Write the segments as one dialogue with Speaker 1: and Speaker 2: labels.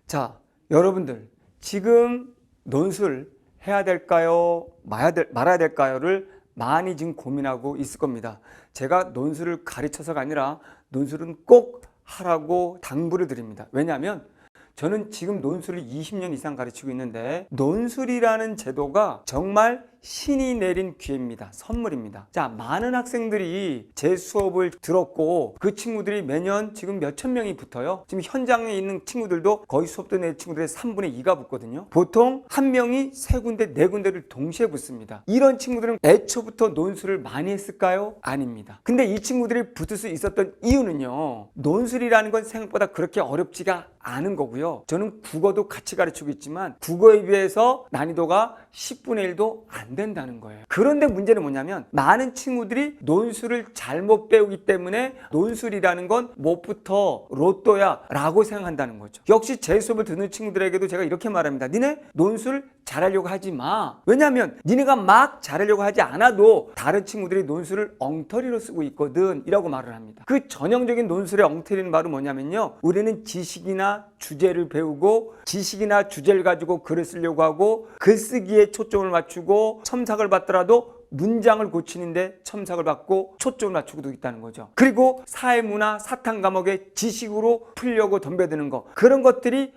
Speaker 1: 자, 여러분들 지금 논술 해야 될까요? 말아야 될까요?를 많이 지금 고민하고 있을 겁니다. 제가 논술을 가르쳐서가 아니라 논술은 꼭 하라고 당부를 드립니다. 왜냐하면 저는 지금 논술을 20년 이상 가르치고 있는데 논술이라는 제도가 정말 신이 내린 기회입니다. 선물입니다. 자, 많은 학생들이 제 수업을 들었고 그 친구들이 매년 지금 몇천 명이 붙어요. 지금 현장에 있는 친구들도 거의 수업 듣는 애 친구들의 3분의 2가 붙거든요. 보통 한 명이 세 군데, 네 군데를 동시에 붙습니다. 이런 친구들은 애초부터 논술을 많이 했을까요? 아닙니다. 근데 이 친구들이 붙을 수 있었던 이유는요, 논술이라는 건 생각보다 그렇게 어렵지가 않은 거고요. 저는 국어도 같이 가르치고 있지만 국어에 비해서 난이도가 10분의 1도 안 된다는 거예요. 그런데 문제는 뭐냐면 많은 친구들이 논술을 잘못 배우기 때문에 논술이라는 건 못부터 로또야 라고 생각한다는 거죠. 역시 제 수업을 듣는 친구들에게도 제가 이렇게 말합니다. 니네 논술 잘하려고 하지 마. 왜냐하면 니네가 막 잘하려고 하지 않아도 다른 친구들이 논술을 엉터리로 쓰고 있거든 이라고 말을 합니다. 그 전형적인 논술의 엉터리는 바로 뭐냐면요, 우리는 지식이나 주제를 배우고 지식이나 주제를 가지고 글을 쓰려고 하고 글쓰기에 초점을 맞추고 첨삭을 받더라도 문장을 고치는데 첨삭을 받고 초점을 맞추고도 있다는 거죠. 그리고 사회문화 사탐 과목의 지식으로 풀려고 덤벼드는 거, 그런 것들이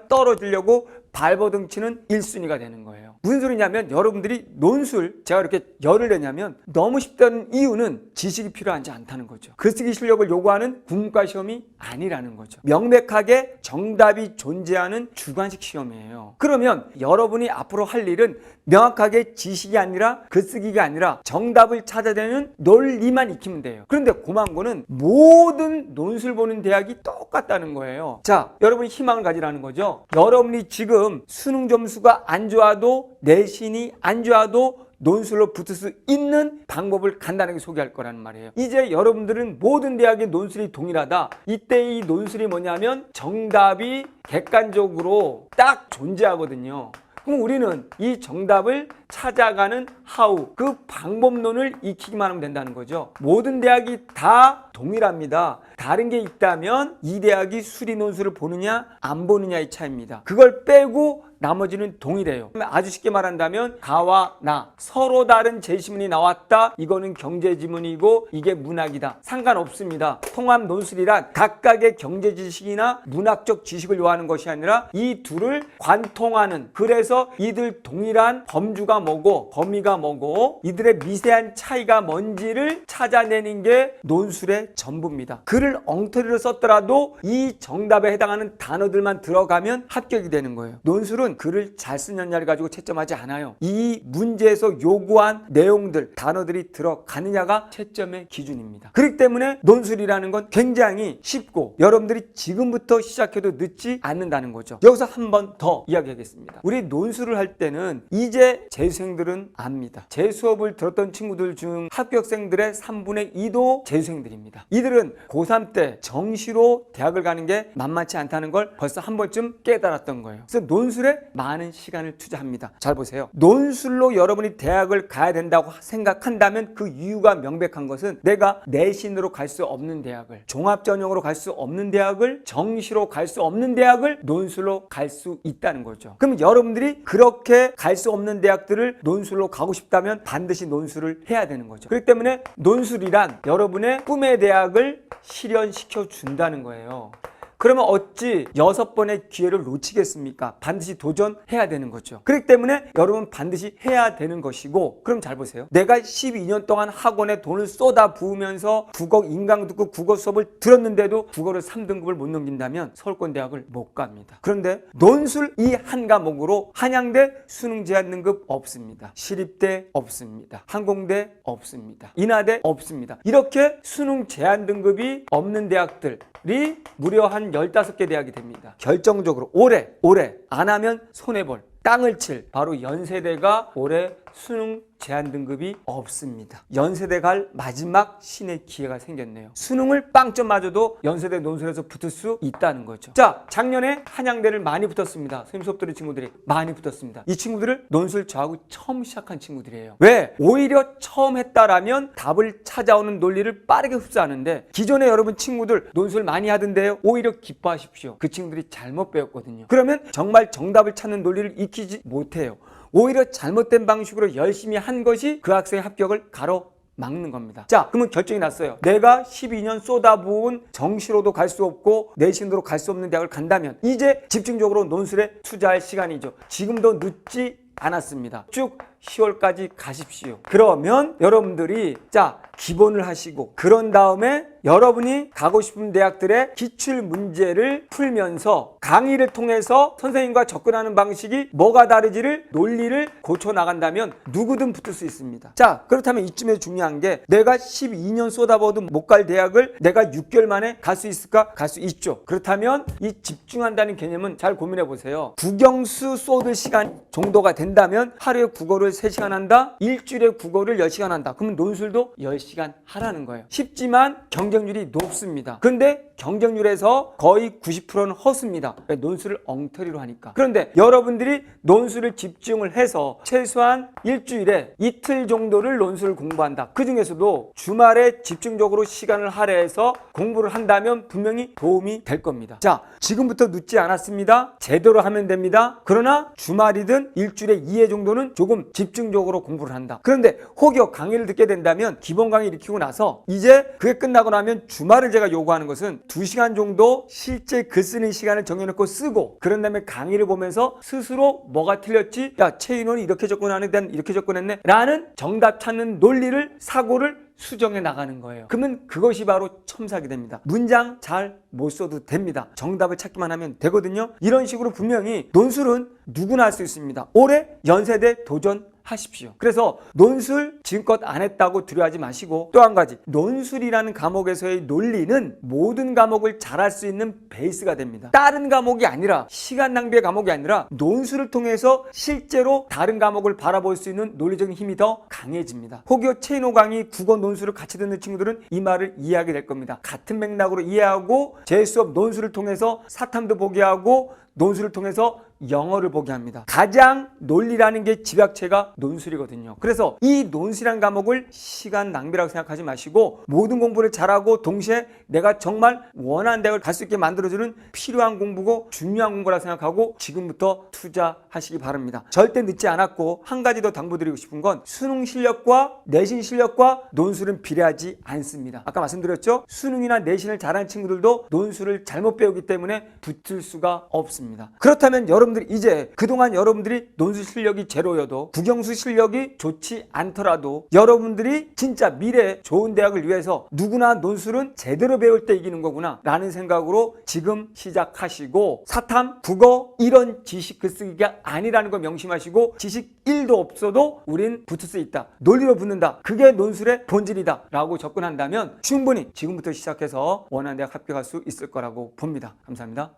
Speaker 1: 떨어지려고 발버둥치는 1순위가 되는 거예요. 무슨 소리냐면 여러분들이 논술 제가 이렇게 열을 내냐면 너무 쉽다는 이유는 지식이 필요하지 않다는 거죠. 글쓰기 실력을 요구하는 국문과 시험이 아니라는 거죠. 명백하게 정답이 존재하는 주관식 시험이에요. 그러면 여러분이 앞으로 할 일은 명확하게 지식이 아니라 글쓰기가 아니라 정답을 찾아내는 논리만 익히면 돼요. 그런데 고마운 거는 모든 논술 보는 대학이 똑같다는 거예요. 자, 여러분이 희망을 가지라는 거죠. 여러분이 지금 수능 점수가 안 좋아도 내신이 안 좋아도 논술로 붙을 수 있는 방법을 간단하게 소개할 거라는 말이에요. 이제 여러분들은 모든 대학의 논술이 동일하다. 이때 이 논술이 뭐냐면 정답이 객관적으로 딱 존재하거든요. 그럼 우리는 이 정답을 찾아가는 하우, 그 방법론을 익히기만 하면 된다는 거죠. 모든 대학이 다 동일합니다. 다른 게 있다면 이 대학이 수리 논술을 보느냐 안 보느냐의 차이입니다. 그걸 빼고 나머지는 동일해요. 아주 쉽게 말한다면 가와 나 서로 다른 제시문이 나왔다. 이거는 경제지문이고 이게 문학이다. 상관없습니다. 통합 논술이란 각각의 경제 지식이나 문학적 지식을 요하는 것이 아니라 이 둘을 관통하는, 그래서 이들 동일한 범주가 뭐고 범위가 뭐고 이들의 미세한 차이가 뭔지를 찾아내는 게 논술의 전부입니다. 글을 엉터리로 썼더라도 이 정답에 해당하는 단어들만 들어가면 합격이 되는 거예요. 논술은 글을 잘 쓰느냐를 가지고 채점하지 않아요. 이 문제에서 요구한 내용들, 단어들이 들어가느냐가 채점의 기준입니다. 그렇기 때문에 논술이라는 건 굉장히 쉽고 여러분들이 지금부터 시작해도 늦지 않는다는 거죠. 여기서 한 번 더 이야기하겠습니다. 우리 논술을 할 때는 이제 재수생들은 압니다. 제 수업을 들었던 친구들 중 합격생들의 3분의 2도 재수생들입니다. 이들은 고3 때 정시로 대학을 가는 게 만만치 않다는 걸 벌써 한 번쯤 깨달았던 거예요. 그래서 논술에 많은 시간을 투자합니다. 잘 보세요. 논술로 여러분이 대학을 가야 된다고 생각한다면 그 이유가 명백한 것은 내가 내신으로 갈 수 없는 대학을, 종합전형으로 갈 수 없는 대학을, 정시로 갈 수 없는 대학을 논술로 갈 수 있다는 거죠. 그럼 여러분들이 그렇게 갈 수 없는 대학들을 논술로 가고 싶다면 반드시 논술을 해야 되는 거죠. 그렇기 때문에 논술이란 여러분의 꿈의 대학을 실현시켜 준다는 거예요. 그러면 어찌 6번의 기회를 놓치겠습니까? 반드시 도전해야 되는 거죠. 그렇기 때문에 여러분 반드시 해야 되는 것이고, 그럼 잘 보세요. 내가 12년 동안 학원에 돈을 쏟아 부으면서 국어 인강 듣고 국어 수업을 들었는데도 국어를 3등급을 못 넘긴다면 서울권 대학을 못 갑니다. 그런데 논술 이 한 과목으로 한양대 수능 제한 등급 없습니다. 시립대 없습니다. 항공대 없습니다. 인하대 없습니다. 이렇게 수능 제한 등급이 없는 대학들이 무려 한 15개 대학이 됩니다. 결정적으로 올해 안 하면 손해볼 땅을 칠 바로 연세대가 올해 수능 제한 등급이 없습니다. 연세대 갈 마지막 신의 기회가 생겼네요. 수능을 빵점 맞아도 연세대 논술에서 붙을 수 있다는 거죠. 자, 작년에 한양대를 많이 붙었습니다. 선생님 수업 들은 친구들이 많이 붙었습니다. 이 친구들을 논술 저하고 처음 시작한 친구들이에요. 왜? 오히려 처음 했다라면 답을 찾아오는 논리를 빠르게 흡수하는데, 기존에 여러분 친구들 논술 많이 하던데요. 오히려 기뻐하십시오. 그 친구들이 잘못 배웠거든요. 그러면 정말 정답을 찾는 논리를 익히지 못해요. 오히려 잘못된 방식으로 열심히 한 것이 그 학생의 합격을 가로막는 겁니다. 자, 그러면 결정이 났어요. 내가 12년 쏟아부은 정시로도 갈 수 없고 내신으로 갈 수 없는 대학을 간다면 이제 집중적으로 논술에 투자할 시간이죠. 지금도 늦지 않았습니다. 쭉 10월까지 가십시오. 그러면 여러분들이 자, 기본을 하시고 그런 다음에 여러분이 가고 싶은 대학들의 기출 문제를 풀면서 강의를 통해서 선생님과 접근하는 방식이 뭐가 다르지를 논리를 고쳐 나간다면 누구든 붙을 수 있습니다. 자, 그렇다면 이쯤에 중요한 게 내가 12년 쏟아부어도 못 갈 대학을 내가 6개월 만에 갈 수 있을까? 갈 수 있죠. 그렇다면 이 집중한다는 개념은 잘 고민해 보세요. 국영수 쏟을 시간 정도가 된다면 하루에 국어를 3시간 한다? 일주일에 국어를 10시간 한다. 그러면 논술도 10시간 하라는 거예요. 쉽지만 경쟁률이 높습니다. 그런데 경쟁률에서 거의 90%는 허수입니다. 논술을 엉터리로 하니까. 그런데 여러분들이 논술을 집중을 해서 최소한 일주일에 이틀 정도를 논술을 공부한다. 그 중에서도 주말에 집중적으로 시간을 할애해서 공부를 한다면 분명히 도움이 될 겁니다. 자, 지금부터 늦지 않았습니다. 제대로 하면 됩니다. 그러나 주말이든 일주일에 2회 정도는 조금 집중적으로 공부를 한다. 그런데 혹여 강의를 듣게 된다면 기본 강의를 익히고 나서 이제 그게 끝나고 나면 주말을 제가 요구하는 것은 2시간 정도 실제 글 쓰는 시간을 정해놓고 쓰고 그런 다음에 강의를 보면서 스스로 뭐가 틀렸지? 야, 최인원이 이렇게 접근하는 데는 이렇게 접근했네? 라는 정답 찾는 논리를, 사고를 수정해 나가는 거예요. 그러면 그것이 바로 첨삭이 됩니다. 문장 잘 못 써도 됩니다. 정답을 찾기만 하면 되거든요. 이런 식으로 분명히 논술은 누구나 할 수 있습니다. 올해 연세대 도전하십시오. 그래서 논술 지금껏 안 했다고 두려워하지 마시고, 또 한 가지, 논술이라는 과목에서의 논리는 모든 과목을 잘할 수 있는 베이스가 됩니다. 다른 과목이 아니라, 시간 낭비의 과목이 아니라 논술을 통해서 실제로 다른 과목을 바라볼 수 있는 논리적인 힘이 더 강해집니다. 혹여 최인호 강의 국어 논술을 같이 듣는 친구들은 이 말을 이해하게 될 겁니다. 같은 맥락으로 이해하고 제 수업 논술을 통해서 사탐도 보게 하고 논술을 통해서 영어를 보게 합니다. 가장 논리라는 게 집약체가 논술이거든요. 그래서 이 논술이라는 과목을 시간 낭비라고 생각하지 마시고 모든 공부를 잘하고 동시에 내가 정말 원하는 대학을 갈 수 있게 만들어주는 필요한 공부고 중요한 공부라고 생각하고 지금부터 투자하시기 바랍니다. 절대 늦지 않았고, 한 가지 더 당부드리고 싶은 건 수능 실력과 내신 실력과 논술은 비례하지 않습니다. 아까 말씀드렸죠? 수능이나 내신을 잘하는 친구들도 논술을 잘못 배우기 때문에 붙을 수가 없습니다. 그렇다면 여러분들이 이제 그동안 여러분들이 논술 실력이 제로여도 국영수 실력이 좋지 않더라도 여러분들이 진짜 미래 좋은 대학을 위해서 누구나 논술은 제대로 배울 때 이기는 거구나 라는 생각으로 지금 시작하시고, 사탐, 국어 이런 지식 글쓰기가 아니라는 걸 명심하시고 지식 1도 없어도 우린 붙을 수 있다. 논리로 붙는다. 그게 논술의 본질이다 라고 접근한다면 충분히 지금부터 시작해서 원하는 대학 합격할 수 있을 거라고 봅니다. 감사합니다.